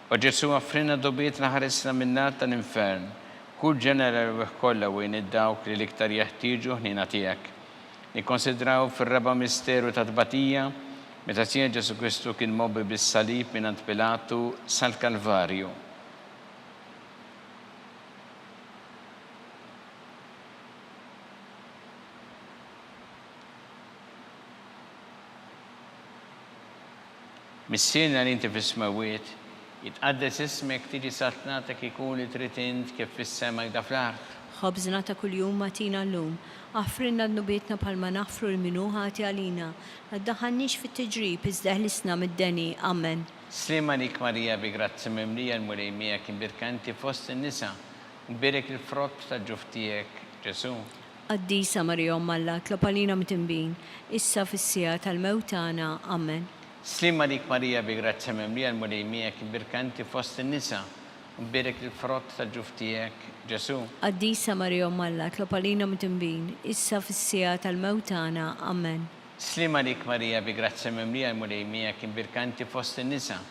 U Ġesu għafrina dobietna ħaresna minnar tal-infern, kull ġenera kollha wejn id-dawk li l-iktar jeħtieġu ħnina tiegħek. Nikkonsidraw fir-raba misteru ta' tbatija meta Sija Ġesu Kristu kien mobbi bis-salib mingħand Pilatu sal-Kalvarju. Missiena li inti fis-smawiet, jitqaddes ismek tiġi saltnatek ikun li trid int kif fis-sema jda fl-art. Ħobżna ta' kuljum matina llum, aħfrinna d-nubietna palma naħfru l-minu ħati għalina, għaddaħannix fit-tiġrib iżda ħlisna mid-deni. Amen. Slima lik Marija bi grazzi memlija l-mulejmija kibirkanti fost in-nisa mberek il-frott ta' ġuftijek Ġesu. Qaddisa Marija Alla, tlob għalina mtimbin, issa fis-sija tal-mewt tagħna. Amen. Slima lik Marija bi grazzi memlija l-mulejmija kibirkanti fost in-nisa mberek il-frott ta' ġuftijek Ġesu. Qaddisa Marija Alla, tlob għalina mtimbin, issa fis-sija tal-mewt tagħna. Amen. Slima lik Marija bi grazzi memlija l-mulejmija kibirkanti fost in-nisa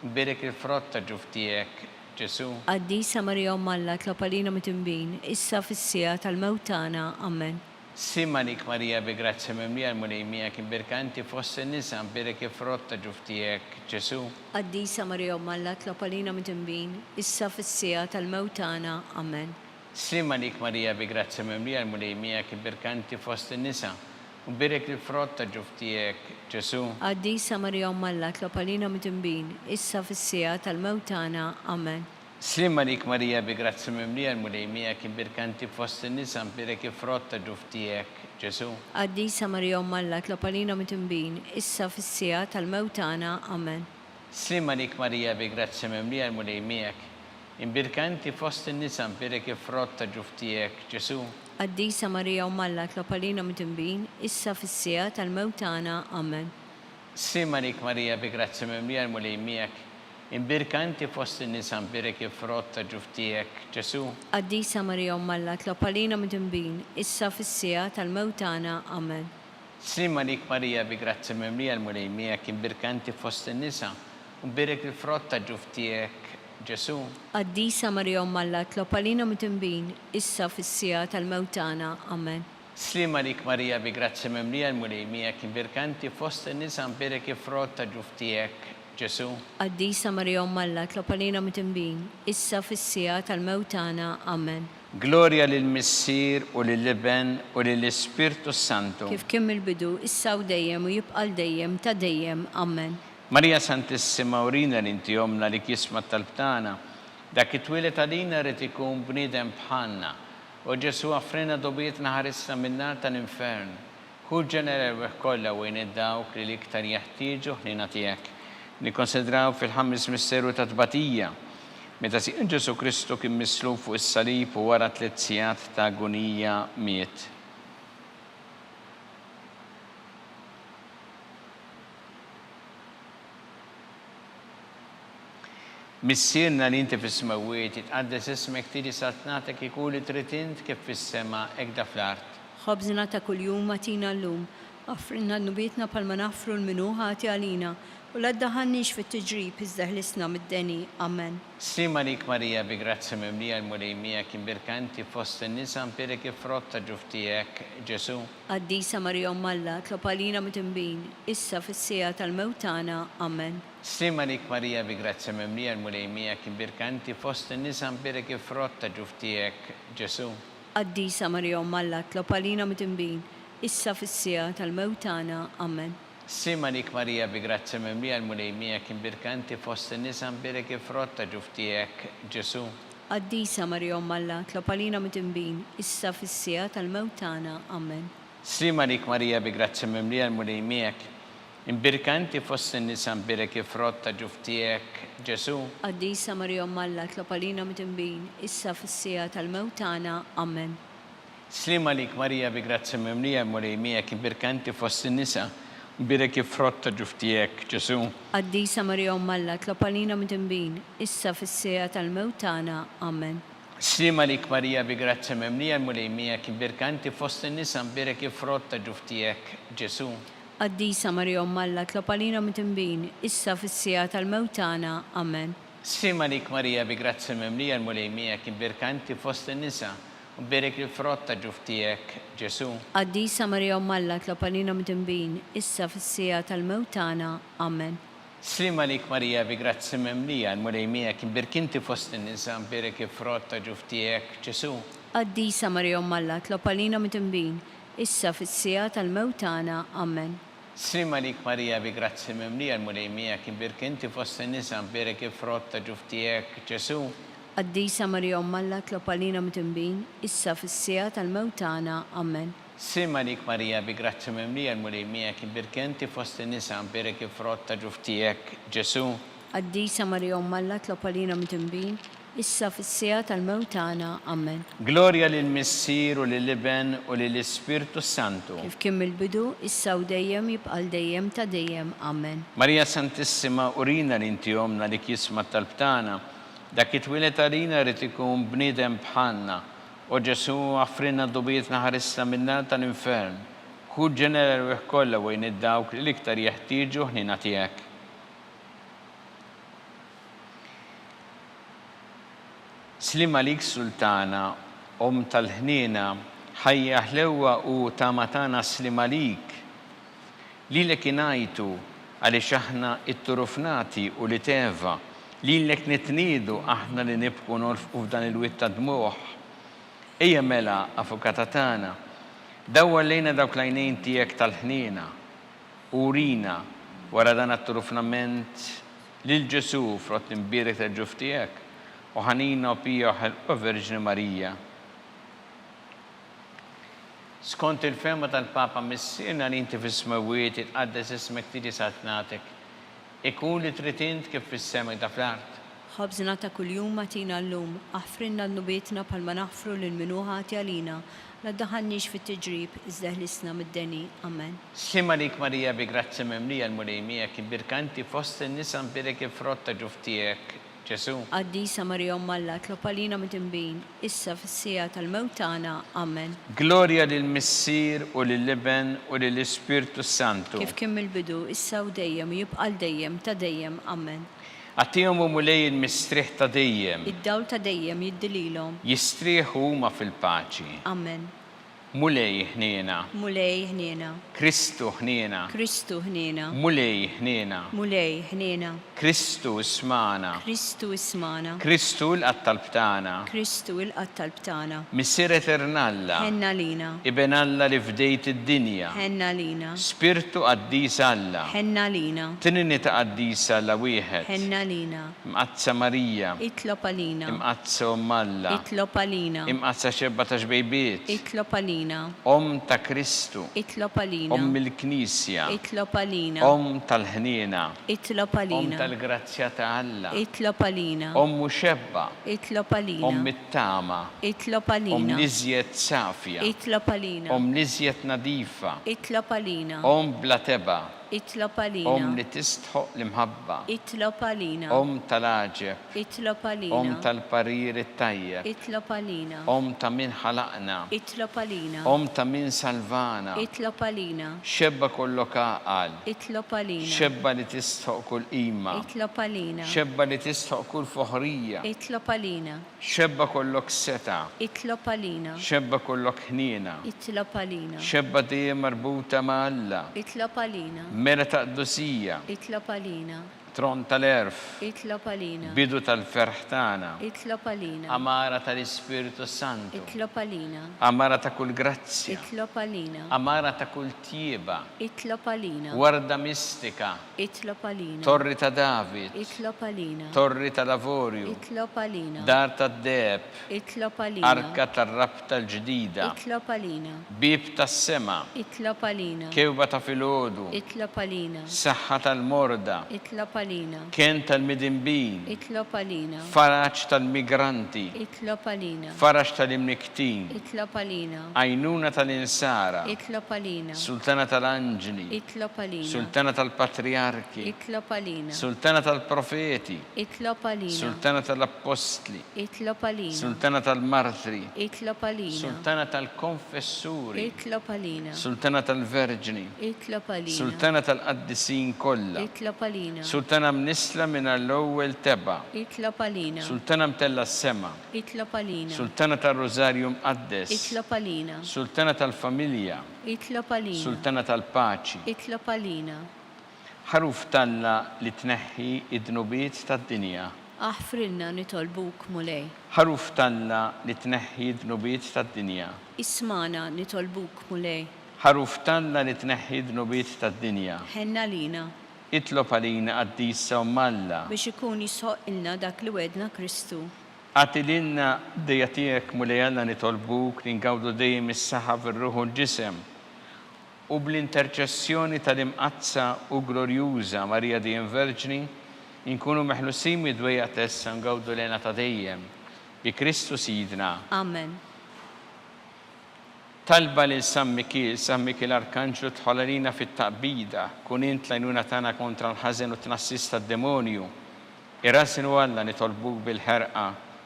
mberek il-frott ta' ġuftijek Ġesu. Qaddisa Marija Alla, tlob għalina mtimbin, issa fis-sija tal-mewt tagħna. Amen. Slima lik Marija bi grazzi memlija l-mulejmija kibirkanti fost in-nisa mberek il-frott ta' ġuftijek Ġesu. Qaddisa Marija Alla, tlob għalina mtimbin, issa fis-sija tal-mewt tagħna. Amen. Slima lik Marija bi grazzi memlija l-mulejmija kibirkanti fost in-nisa mberek il-frott ta' ġuftijek Ġesu. Qaddisa Marija Alla, tlob għalina mtimbin, issa fis-sija tal-mewt tagħna. Amen. Slima lik Marija bi grazzi memlija l-mulejmija kibirkanti fost in-nisa mberek il-frott ta' ġuftijek Ġesu. Qaddisa Marija Alla, tlob għalina mtimbin, issa fis-sija tal-mewt tagħna. Amen. Slima lik Marija bi grazzi memlija l-mulejmija imbirkanti fost in-nisa mberek il-frott ta' ġuftijek Ġesu. Qaddisa Marija Alla, tlob għalina mtimbin, issa fis-sija tal-mewt tagħna. Amen. Slima lik Marija bi grazzi memlija l-mulejmija imbirkanti fost in-nisa mberek il-frott ta' ġuftijek Ġesu. Qaddisa Marija Alla, tlob għalina mtimbin, issa fis-sija tal-mewt tagħna. Amen. Slima lik Marija bi grazzi memlija l-mulejmija imbirkanti fost in-nisa mberek il-frott ta' ġuftijek Ġesu. Qaddisa Marija Alla, tlob għalina mtimbin, issa fis-sija tal-mewt tagħna. Amen. Slima lik Marija bi grazzi memlija l-mulejmija imbirkanti fost in-nisa mberek il-frott ta' ġuftijek Ġesu. Qaddisa Marija Alla, tlob għalina mtimbin, issa fis-sija tal-mewt tagħna. Amen. Gloria lill-Missier u lill-Iben u lill-Ispirtu Santu. Kif kien mill-bidu, issa u dejjem u jibqa' dejjem ta' dejjem. Amen. Marija Santissima, urina li inti omna li jisma tal-btana dak it-twilet għalina rrid ikun bniedem bħalna. U Ġesu għafrina dobietna ħaresna minnar tal-infern, kull ġenera kollha wejn id-dawk li l-iktar jeħtieġu ħnina tiegħek. Nikkonsidraw fil-ħames misteru ta' tbatija Meta sieq Ġesu Kristu kien mislub fuq is-salib u wara 3 sigħat ta' agonija miet. Missierna li inti fis-smawiet jitqaddes ismek tiġi saltnatek ikun li trid int kif fis-sema hekk da fl-art. ħobżna ta' kuljum matina llum, offrinna nubietna palma nafru l-minuħa ti għalina, u la ddaħannix fit-tiġrib iżda ħlisna mid-deni. Amen. Sima lik Marija bi grazzi mimlija l-mulejmija kien birkanti fost in-nisa mpiri kif rotta ġuftijek Ġesu. Qaddisa Marija Alla, tlob għalina mit-imbin, issa fis-sija tal-mewtana. Amen. Sima lik Marija bi grazzi mimlija l-mulejmija kien birkanti fost in-nisa mpiri kif rotta ġuftijek Ġesu. Qaddisa Marija Alla, tlob għalina mit-imbin, issa fis-sija tal-mewtana. Amen. Sima lik Marija bi grazzi mimlija l-mulejmija kien birkanti fost in-nisa mpiri kif rotta ġuftijek Ġesu. Qaddisa Marija Alla, tlob għalina mit-imbin, issa fis-sija tal-mewtana. Amen. Sima lik Marija bi grazzi mimlija l-mulejmija imbirkanti fost in-nisa mpiri kif rotta ġuftijek Ġesu. Qaddisa Marija Alla, tlob għalina mit-imbin, issa fis-sija tal-mewtana. Amen. Sima lik Marija bi grazzi mimlija l-mulejmija kien birkanti fost in-nisa mpiri kif rotta ġuftijek Ġesu. Qaddisa Marija Alla, tlob għalina mit-imbin, issa fis-sija tal-mewtana. Amen. Sima lik Marija bi grazzi mimlija l-mulejmija kien birkanti fost in-nisa mpiri kif rotta ġuftijek Ġesu. Qaddisa Marija Alla, tlob għalina mit-imbin, issa fis-sija tal-mewtana. Amen. Sima lik Marija bi grazzi mimlija l-mulejmija kien birkanti fost in-nisa mpiri kif rotta ġuftijek Ġesu. Qaddisa Marija Alla, tlob għalina mit-imbin, issa fis-sija tal-mewtana. Amen. Sima lik Marija bi grazzi mimlija l-mulejmija kien birkinti fost in-nisa mpiri kif rotta ġuftijek Ġesu. Qaddisa Marija Alla, tlob għalina mit-imbin, issa fis-sija tal-mewtana. Amen. Sima lik Marija bi grazzi mimlija l-mulejmija kien birkinti fost in-nisa mpiri kif rotta ġuftijek Ġesu. Qaddisa Marija Alla, tlob għalina mit-imbin, issa fis-sija tal-mewtana. Amen. Sima lik Marija bi grazzi mimlija l-mulejmija kien birkinti fost in-nisa mpiri kif rotta ġuftijek Ġesu. Qaddisa Marija Alla, tlob għalina mit-imbin, issa fis-sija tal-mewtana. Amen. Gloria lill-Missier u lill-Iben u lill-Ispirtu Santu. Kif kien mill-bidu, issa u dejjem jibqal dejjem ta' dejjem. Amen. Marija Santissima, urina li inti omna li kisma tal-btana, dak it-twilet għalina rrid ikun bniedem bħalna. U Ġesu għaffrinna d-dubietna ħarissa minna tal-infern. Kud ġeneral u kollha wejn id-dawk li l-iktar jeħtieġu ħnina tiegħek. Slima lik Sultana, tal-ħnina, ħajja ħlewa u tamatana slima lik. Lilek inajtu għaliex aħna it-turufnati u li teva, lilek nitnidu aħna li nibku norfqu f'dan il-witta dmuħ. Ejja mela, Avukata tagħna, dawwa lejna dawk l-għajnejn tiegħek tal-ħnina, urina wara dan at-turufnament lil Ġesu frott imbirek tal-ġuf tiegħek. U ħanina u pija u Verġni Marija. Skont il-ferma tal-Papa Missierna li inti fis-smawiet itqaddes ismek tiġi saltnatek, ikun li trid int kif fis-sema ta' fl-art. ħobżna ta' kuljum matina llum, aħfrinna nubietna palma naħfru lil-minuħa ti għalina, la ddaħannix fit-tiġrib iżda ħlisna mid-deni. Amen. Sima lik Marija bi grazzi mimlija l-mulejmija kien birkanti fost in-nisa mpiri kif rotta ġuftijek Ġesu. Qaddisa Marija Alla, tlob għalina mit-imbin, issa fis-sija tal-mewtana. Amen. Gloria lill-Missier u lill-Iben u lill-Ispirtu Santu. Kif kien mill-bidu, issa u dejjem jibqal dejjem ta' dejjem. Amen. Għattihom u mulej il-mistrieħ ta' dejjem. Id-dawl ta' dejjem jiddililhom. Jistrieħu huma fil-paċi. Amen. Mulej ħniena. Mulej ħniena. Kristu ħniena. Kristu ħniena. Mulej ħniena. Mulej ħniena. Kristu ismana. Kristu ismana. Kristu l-qattal btana. Kristu l-qattal btana. Missier eternalla. Ħenna lina. Iben Alla li fdejt id-dinja. Ħenna lina. Spirtu qaddis Alla. Ħenna lina. Trinità qaddisa Alla wieħed. Ħenna lina. Imqazza Marija. Itlob għalina. Imqazza Umm Alla. Itlob għalina. Imqazza 17 bejbiet. Itlob għalina. għalina. ta' Kristu, Itlob għalina. il-Knisja, Itlob għalina. tal-ħniena, Itlob għalina. tal-grazzja ta' Alla, Itlob għalina. xebba, Itlob għalina. it-tama, Itlob għalina. liżjed safja, Itlob għalina. liżjed nadifa, Itlob għalina. bla teba, Itlob għalina. li tistħoq l-imħabba, Itlob għalina. tal-aġeb, Itlob għalina. tal-parir it-tajjeb, Itlob għalina. ta' min ħalaqna, Itlob għalina. ta' min salvana, Itlob għalina. xebba kollok għaqal, Itlob għalina. xebba li tistħoq kull qima, Itlob għalina. xebba li tistħoq kull foħrija, Itlob għalina. xebba kollok seta, Itlob għalina. xebba kollok ħnina, Itlob għalina. xebba dejjem marbuta ma' Alla, Itlob għalina. mera ta' qdusija, Itlob għalina. tron tal-erf, Itlob għalina. bidu tal-ferħ tagħna, Itlob għalina. amara tal-Ispiritu Santu, Itlob għalina. amara ta' kull grazzja, Itlob għalina. amara ta' kull tieba, Itlob għalina. warda mistika, Itlob għalina. torri ta' David, Itlob għalina. torri ta' lavorju, Itlob għalina. dar ta' deb, Itlob għalina. arka tar-rab tal-ġdida, Itlob għalina. bib tas-sema, Itlob għalina. kewba ta' filgħodu, Itlob għalina. saħħa tal-morda, Itlob għalina. kien tal-midinbin, Itlob għalina. faraġ tal-migranti, Itlob għalina. faraġ tal-imniktin, Itlob għalina. għajnuna tal-insara, Itlob għalina. sultana tal-anġli, Itlob għalina. sultana tal-patriarki, Itlob għalina. sultana tal-profeti, Itlob għalina. sultana tal-apostli, Itlob għalina. sultana tal-martri, Itlob għalina. sultana tal-konfessuri, Itlob għalina. sultana tal-verġni, Itlob għalina. sultana tal-qaddisin kollha, Itlob għalina. sultana mnisla minn l-ewwel teba, Itlob għalina. sultana mtella s-sema, Itlob għalina. sultana tal-Rożarju mqaddes, Itlob għalina. sultana tal-familja, Itlob għalina. sultana tal-paċi, Itlob għalina. ħaruf talla li tneħħi id-dnubiet tad-dinja. Aħfrilna nitolbuk mulej. ħaruf talla li tneħħi id-dnubiet tad-dinja. Ismana nitolbuk mulej. ħaruf talla li tneħħi id-dnubiet tad-dinja. Ħenna lina Itlob għalina qaddisa u malla. biex ikun jisħoq ilna dak li wedna Kristu. Għatilinna dejja tiegħek mulej Alla nitolbuk li ngawdu dejjem is-saħħa fir-ruħ u l-ġisem. U bl-interċessjoni tal-imqazza u glorjuża Marija dejjem Verġni, inkunu meħlusin mid-dwejja tessa ngawdu lena ta' dejjem. Bi Kristu Sidna. Amen. Talba lil San Mikil Arkanġlu tħollalina fit-taqbida, kun int lajnuna tagħna kontra l-ħażen u tnassis tad-demonju. Irasinu Alla nitolbuk bil-ħerqa,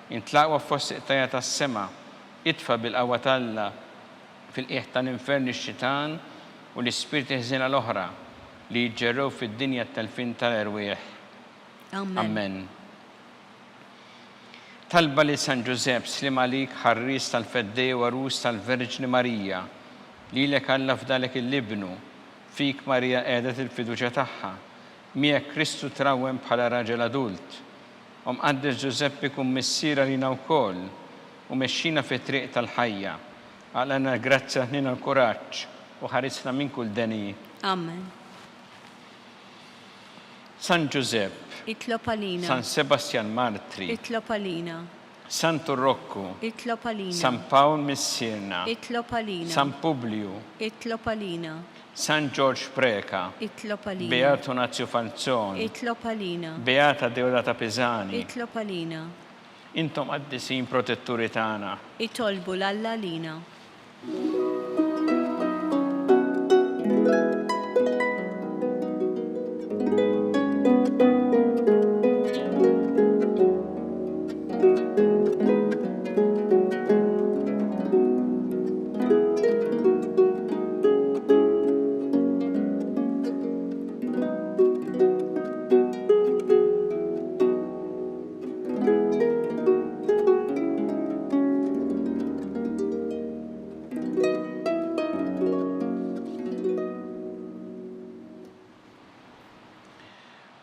intlaqwa fost iqtajja tas-sema, itfa bil-qawwa Alla fil-qiegħ tal-infern ix-xitan u l-ispirti ħżiena l-oħra li jġerrew fid-dinja tal-fin tal-erwieħ. Amen. Amen. Talba li San Ġusepp slim għalik ħarris tal-feddej u arus tal-Verġni Marija, li lek Alla f'dalek il-libnu, fik Marija qiegħdet il-fiduċja tagħha, miegħek Kristu trawwem bħala raġel adult. Mqaddes Ġusepp ikun missiera lina wkoll u mexxina fit-triq tal-ħajja. Għalana grazzja ħnina l-kuraġġ u ħarisna minn kull deni. Amen. San Ġusepp, Itlob għalina. San Sebastian Martri, Itlob għalina. San Turrokku, Itlob għalina. San Pawl Missirna, Itlob għalina. San Publiu, Itlob għalina. San George Preka, Itlob għalina. Beato Nazio Falzon, Itlob għalina. Beata Deodata Pesani, Itlob għalina. intom qaddisin protetturi tagħna. Itolbu l-Alla lina.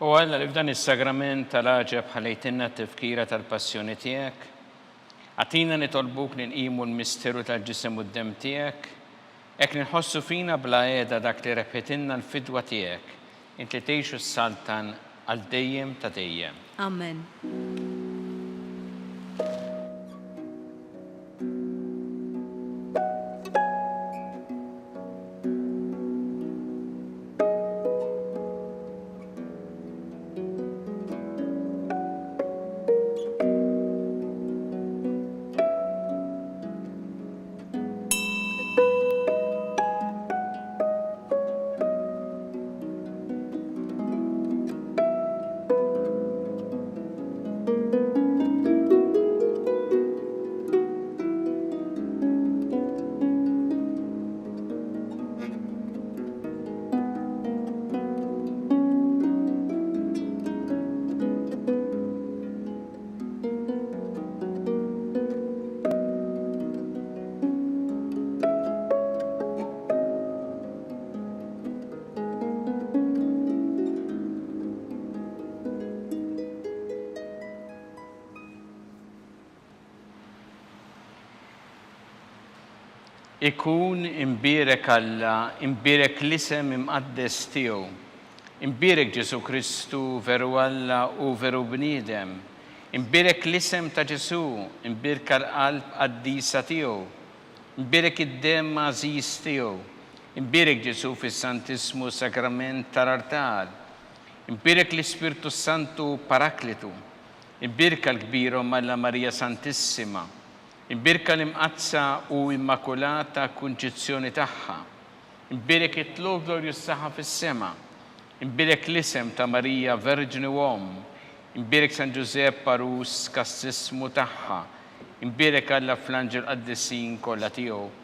U Alla li f'dan is-sagrament tal-aġeb ħalejtinna t-tifkira tal-passjoni tiegħek, għatina nitolbuk li nqimu l-misteru tal-ġisem u d-dem tiegħek, hekk li nħossu fina bla qiegħda dak li repetinna l-fidwa tiegħek, int li tgħixu s-saltan għal dejjem ta' dejjem. Amen. Ikun imbirek Alla, imbirek l-isem imqaddes tiegħu. Imbirek Ġesu Kristu veru Alla u veru bniedem. Imbirek l-isem ta' Ġesu, imbirka l-qalb qaddisa tiegħu. Imbirek id-dem għażiż tiegħu. Imbirek Ġesu fis-Santismu Sakrament tal-Artal. Imbirek l-Ispirtu Santu Paraklitu. Imbirka l-kbira Malla Marija Santissima. Imbirka l-imqazza u immakulata kunċizzjoni tagħha. Imbirek it-tluq glorjus tagħha fis-sema. Imbirek l-isem ta' Marija Verġni Uom. Imbirek San Giuseppe Parus kassismu tagħha. Imbirek Alla fl-anġel qaddisin kollha tiegħu.